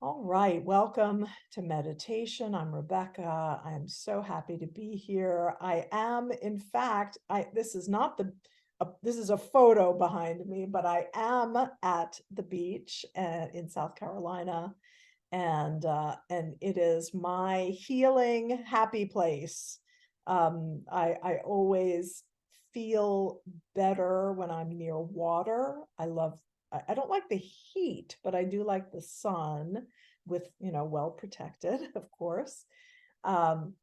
All right, welcome to meditation. I'm Rebecca. I'm so happy to be here. I am, in fact, I this is not this is a photo behind me, but I am at the beach in South Carolina, and it is my healing, happy place. I always feel better when I'm near water. I don't like the heat, but I do like the sun with, well protected, of course. And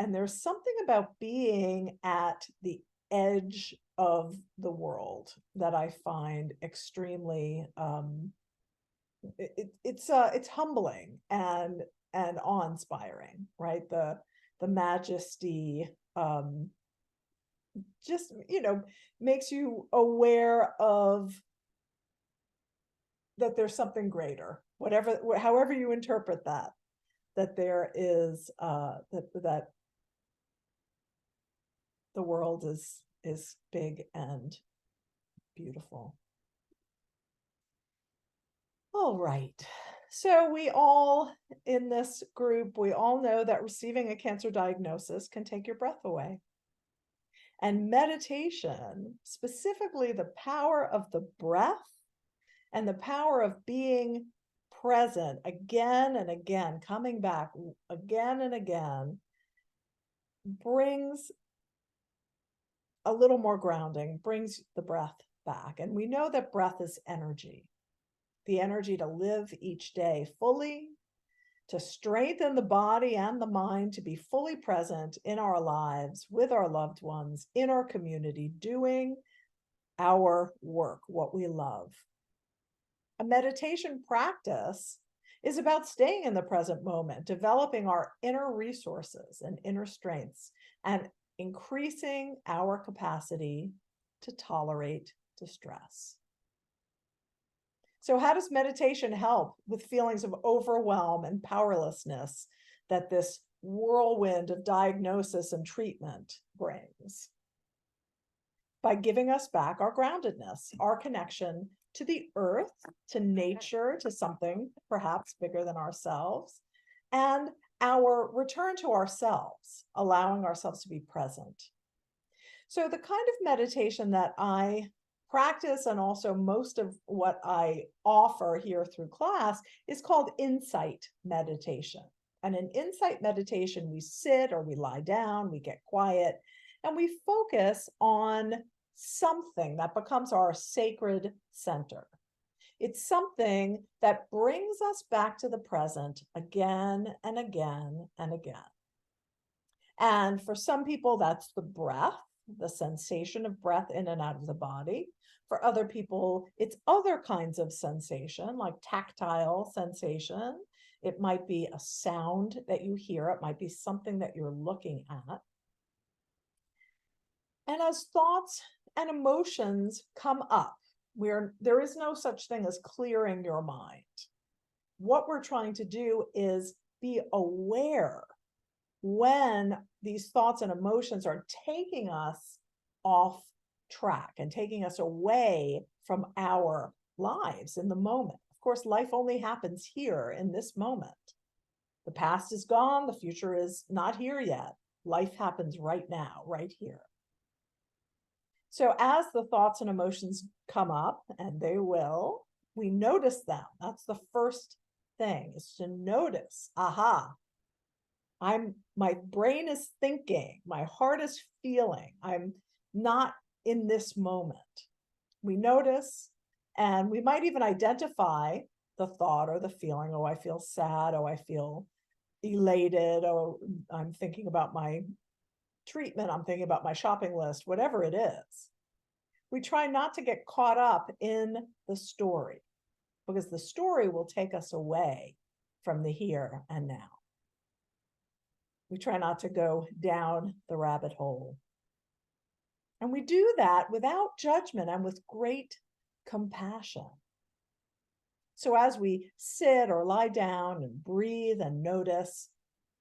there's something about being at the edge of the world that I find extremely it's humbling and awe-inspiring, right? The majesty just makes you aware of that there's something greater, whatever, however you interpret that, that there is that the world is big and beautiful. All right. So we all in this group, we all know that receiving a cancer diagnosis can take your breath away. And meditation, specifically the power of the breath and the power of being present again and again, coming back again and again, brings a little more grounding, brings the breath back. And we know that breath is energy, the energy to live each day fully, to strengthen the body and the mind, to be fully present in our lives, with our loved ones, in our community, doing our work, what we love. A meditation practice is about staying in the present moment, developing our inner resources and inner strengths, and increasing our capacity to tolerate distress. So how does meditation help with feelings of overwhelm and powerlessness that this whirlwind of diagnosis and treatment brings? By giving us back our groundedness, our connection to the earth, to nature, to something perhaps bigger than ourselves, and our return to ourselves, allowing ourselves to be present. So the kind of meditation that I practice, and also most of what I offer here through class, is called insight meditation. And in insight meditation, we sit or we lie down, we get quiet, and we focus on something that becomes our sacred center. It's something that brings us back to the present again and again and again. And for some people, that's the breath, the sensation of breath in and out of the body. For other people, it's other kinds of sensation, like tactile sensation. It might be a sound that you hear. It might be something that you're looking at. And as thoughts and emotions come up, there is no such thing as clearing your mind. What we're trying to do is be aware when these thoughts and emotions are taking us off track and taking us away from our lives in the moment. Of course, life only happens here in this moment. The past is gone, the future is not here yet. Life happens right now, right here. So as the thoughts and emotions come up, and they will, we notice them. That's the first thing, is to notice, aha, my brain is thinking, my heart is feeling, I'm not in this moment. We notice, and we might even identify the thought or the feeling. Oh, I feel sad. Oh, I feel elated. Oh, I'm thinking about my treatment. I'm thinking about my shopping list, whatever it is. We try not to get caught up in the story, because the story will take us away from the here and now. We try not to go down the rabbit hole. And we do that without judgment and with great compassion. So as we sit or lie down and breathe and notice,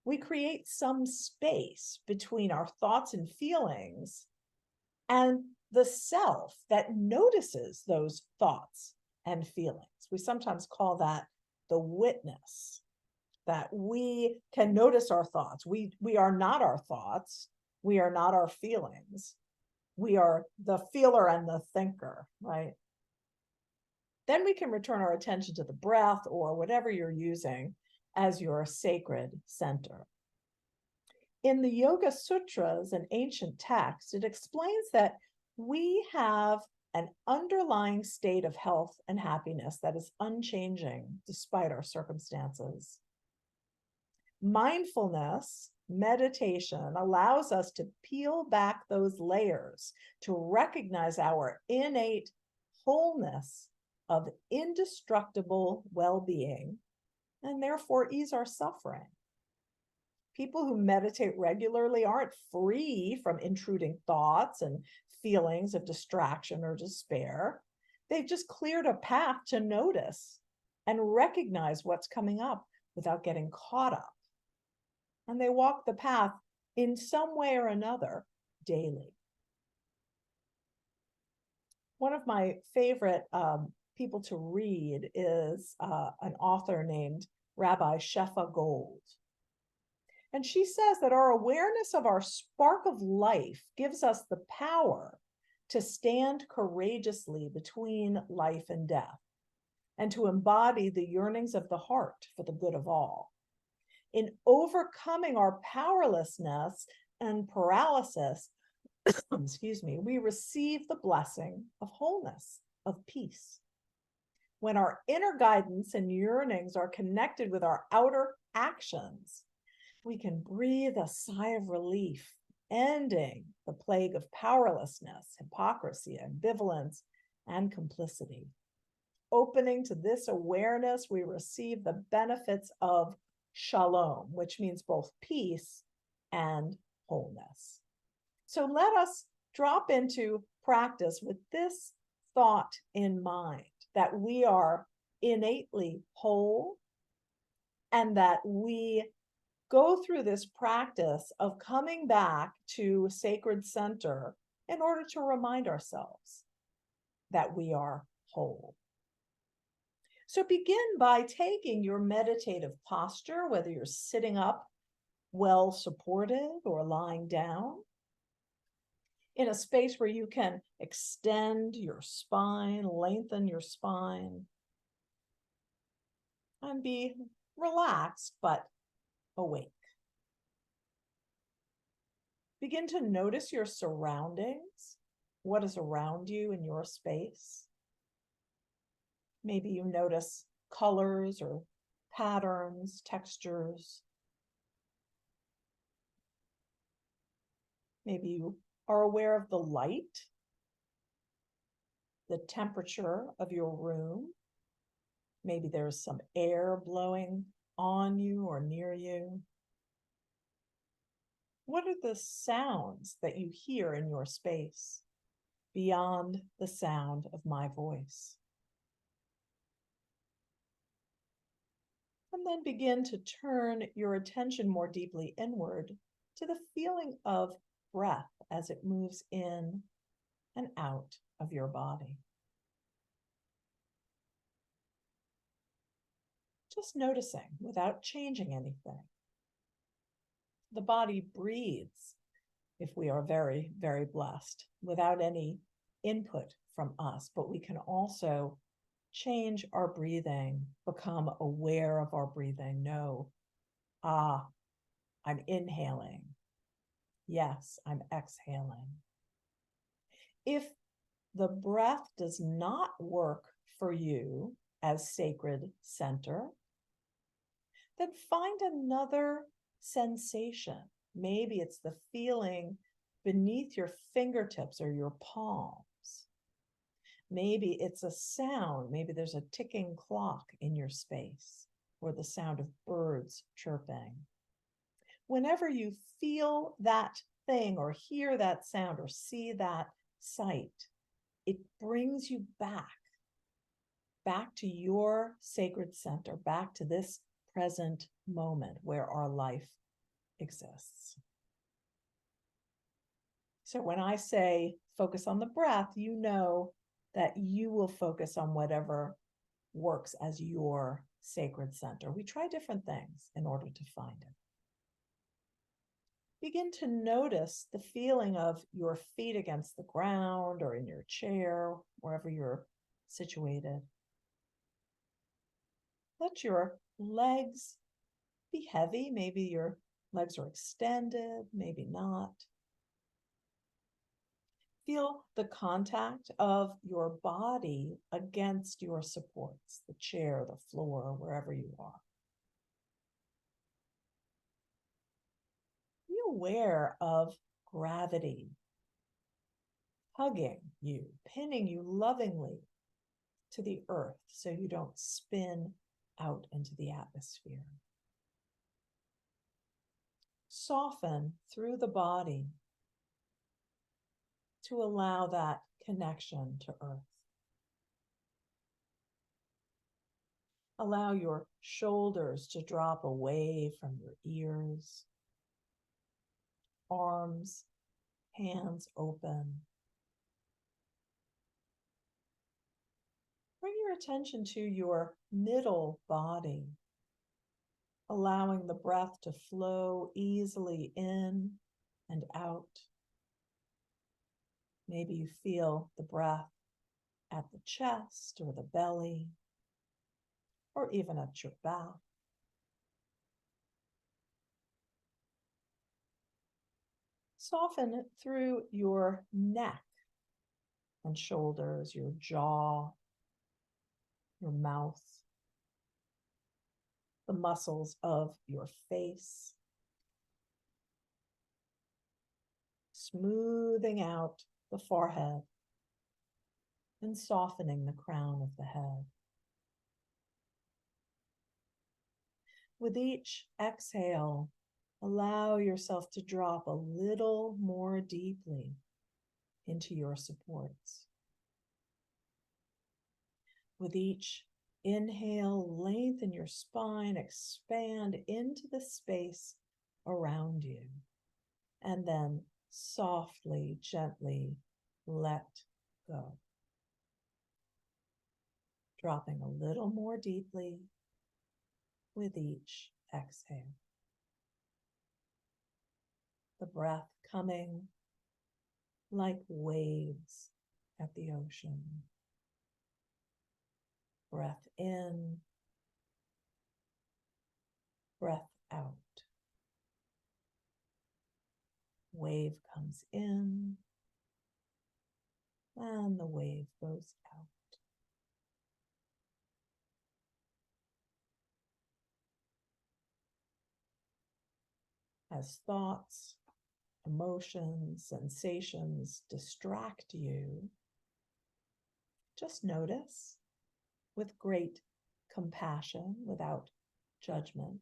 we create some space between our thoughts and feelings and the self that notices those thoughts and feelings. We sometimes call that the witness, that we can notice our thoughts. We are not our thoughts. We are not our feelings. We are the feeler and the thinker, right? Then we can return our attention to the breath or whatever you're using as your sacred center. In the Yoga Sutras, an ancient text, it explains that we have an underlying state of health and happiness that is unchanging despite our circumstances. Mindfulness, meditation, allows us to peel back those layers to recognize our innate wholeness of indestructible well-being and therefore ease our suffering. People who meditate regularly aren't free from intruding thoughts and feelings of distraction or despair. They've just cleared a path to notice and recognize what's coming up without getting caught up. And they walk the path in some way or another daily. One of my favorite people to read is an author named Rabbi Shefa Gold. And she says that our awareness of our spark of life gives us the power to stand courageously between life and death and to embody the yearnings of the heart for the good of all. In overcoming our powerlessness and paralysis, excuse me, we receive the blessing of wholeness, of peace. When our inner guidance and yearnings are connected with our outer actions, we can breathe a sigh of relief, ending the plague of powerlessness, hypocrisy, ambivalence, and complicity. Opening to this awareness, we receive the benefits of shalom, which means both peace and wholeness. So let us drop into practice with this thought in mind, that we are innately whole and that we go through this practice of coming back to sacred center in order to remind ourselves that we are whole. So begin by taking your meditative posture, whether you're sitting up well supported or lying down, in a space where you can extend your spine, lengthen your spine, and be relaxed but awake. Begin to notice your surroundings, what is around you in your space. Maybe you notice colors or patterns, textures. Maybe you are aware of the light, the temperature of your room. Maybe there's some air blowing on you or near you. What are the sounds that you hear in your space beyond the sound of my voice? And then begin to turn your attention more deeply inward to the feeling of breath as it moves in and out of your body. Just noticing without changing anything. The body breathes, if we are very, very blessed, without any input from us, but we can also change our breathing, become aware of our breathing. Know, I'm inhaling. Yes, I'm exhaling. If the breath does not work for you as sacred center, then find another sensation. Maybe it's the feeling beneath your fingertips or your palms. Maybe it's a sound. Maybe there's a ticking clock in your space or the sound of birds chirping. Whenever you feel that thing or hear that sound or see that sight, it brings you back to your sacred center, back to this present moment where our life exists. So when I say focus on the breath, you know that you will focus on whatever works as your sacred center. We try different things in order to find it. Begin to notice the feeling of your feet against the ground or in your chair, wherever you're situated. Let your legs be heavy. Maybe your legs are extended, maybe not. Feel the contact of your body against your supports, the chair, the floor, wherever you are. Be aware of gravity hugging you, pinning you lovingly to the earth so you don't spin out into the atmosphere. Soften through the body to allow that connection to earth. Allow your shoulders to drop away from your ears, arms, hands open. Bring your attention to your middle body, allowing the breath to flow easily in and out. Maybe you feel the breath at the chest or the belly, or even at your back. Soften through your neck and shoulders, your jaw, your mouth, the muscles of your face. Smoothing out the forehead and softening the crown of the head. With each exhale, allow yourself to drop a little more deeply into your supports. With each inhale, lengthen your spine, expand into the space around you, and then softly, gently let go. Dropping a little more deeply with each exhale. The breath coming like waves at the ocean. Breath in, breath out. Wave comes in, and the wave goes out. As thoughts, emotions, sensations distract you, just notice with great compassion, without judgment,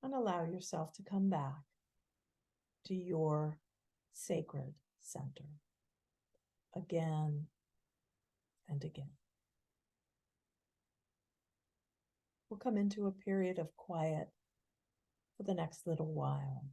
and allow yourself to come back to your sacred center again and again. We'll come into a period of quiet for the next little while.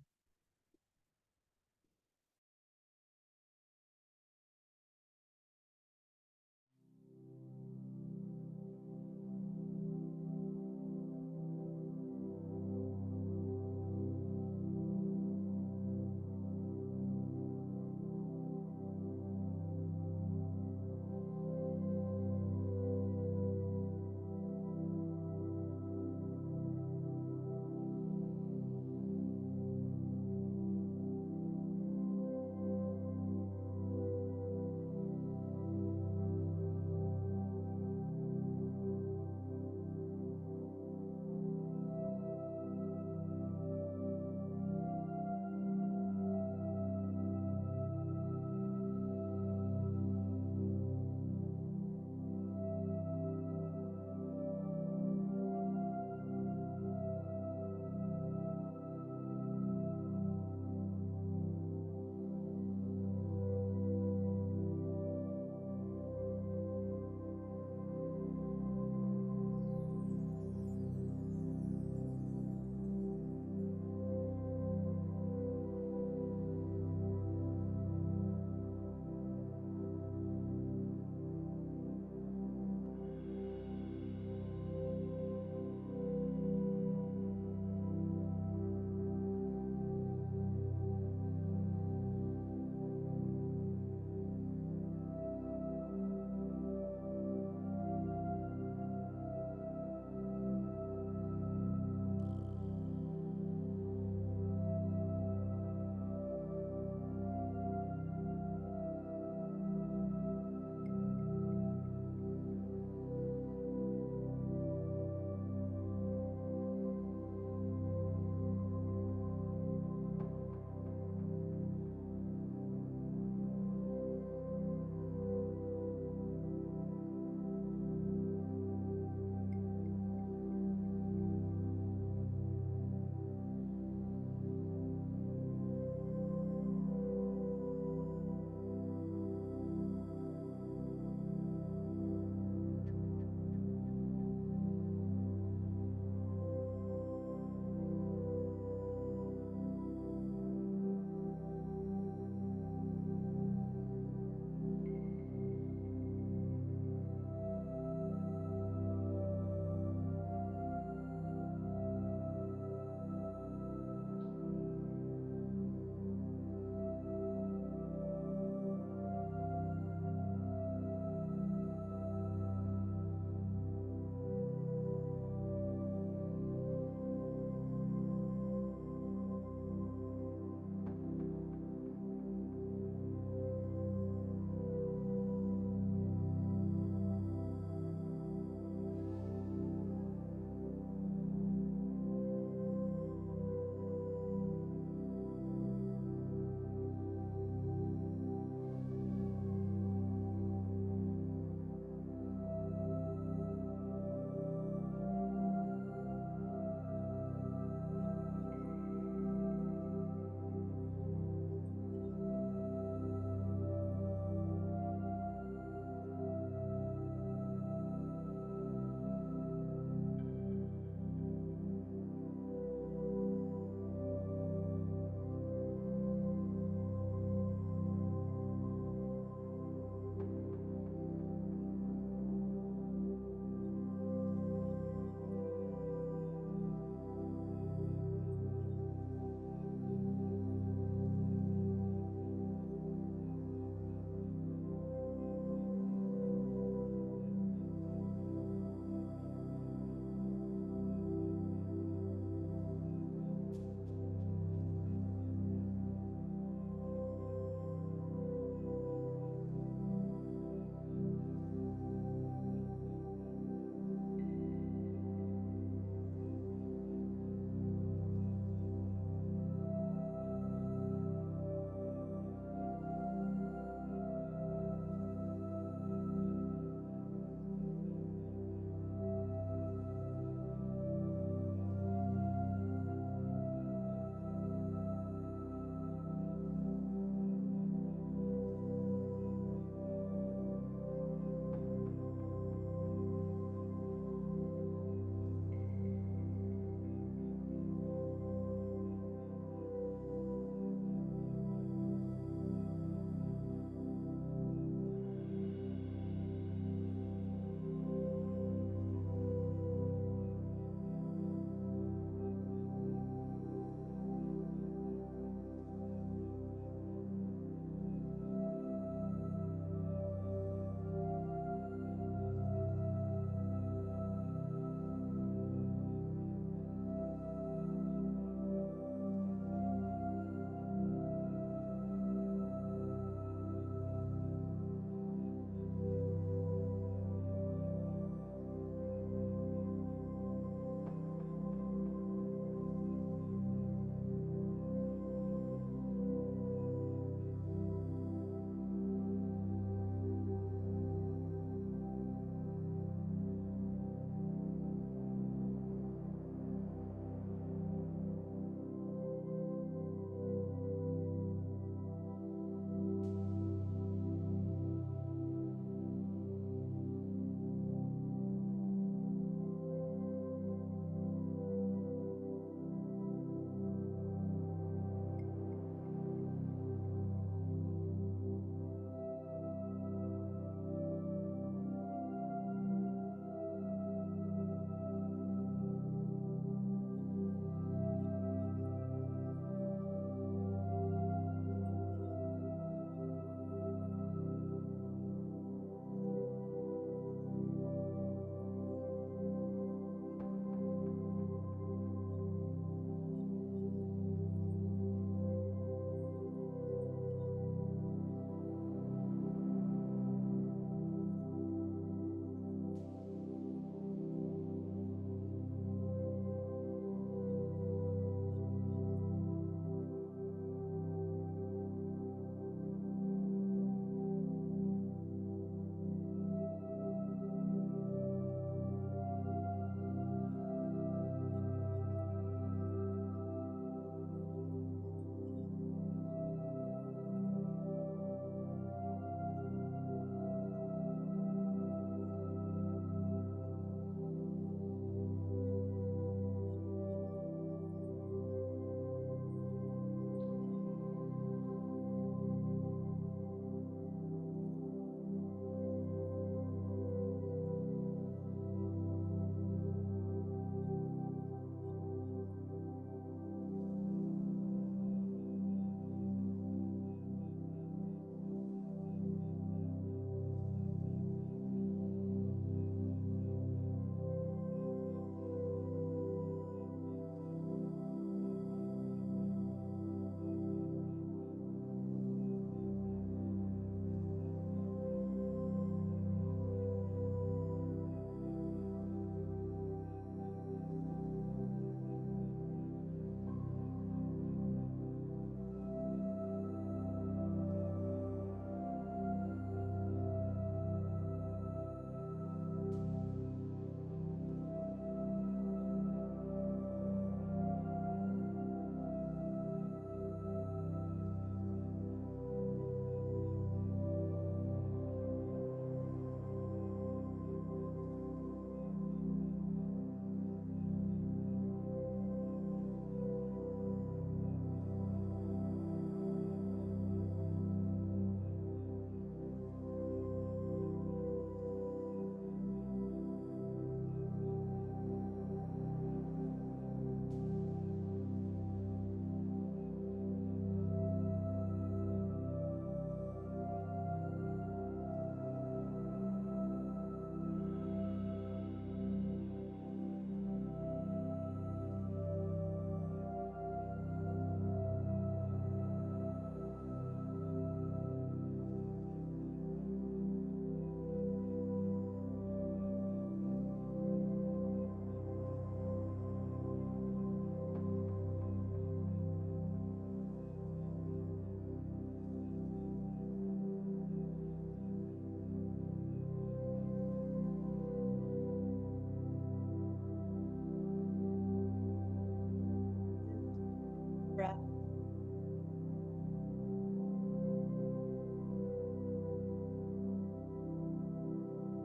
breath.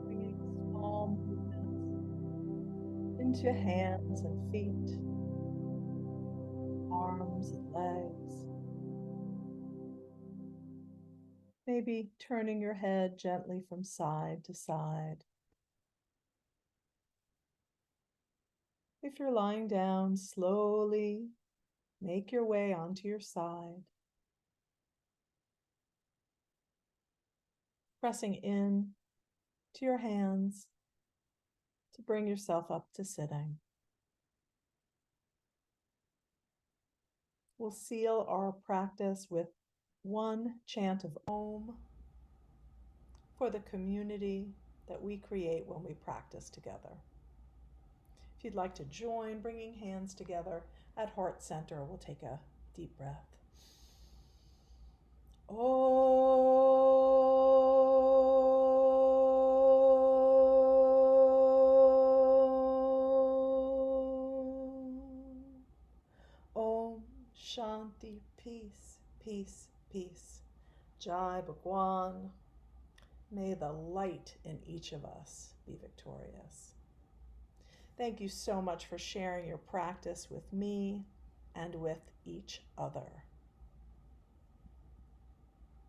Bringing small movements into hands and feet, arms and legs. Maybe turning your head gently from side to side. If you're lying down, slowly make your way onto your side, pressing in to your hands to bring yourself up to sitting. We'll seal our practice with one chant of Om for the community that we create when we practice together. If you'd like to join, bringing hands together at heart center, we'll take a deep breath. Om Shanti, peace, peace, peace. Jai Bhagwan. May the light in each of us be victorious. Thank you so much for sharing your practice with me and with each other.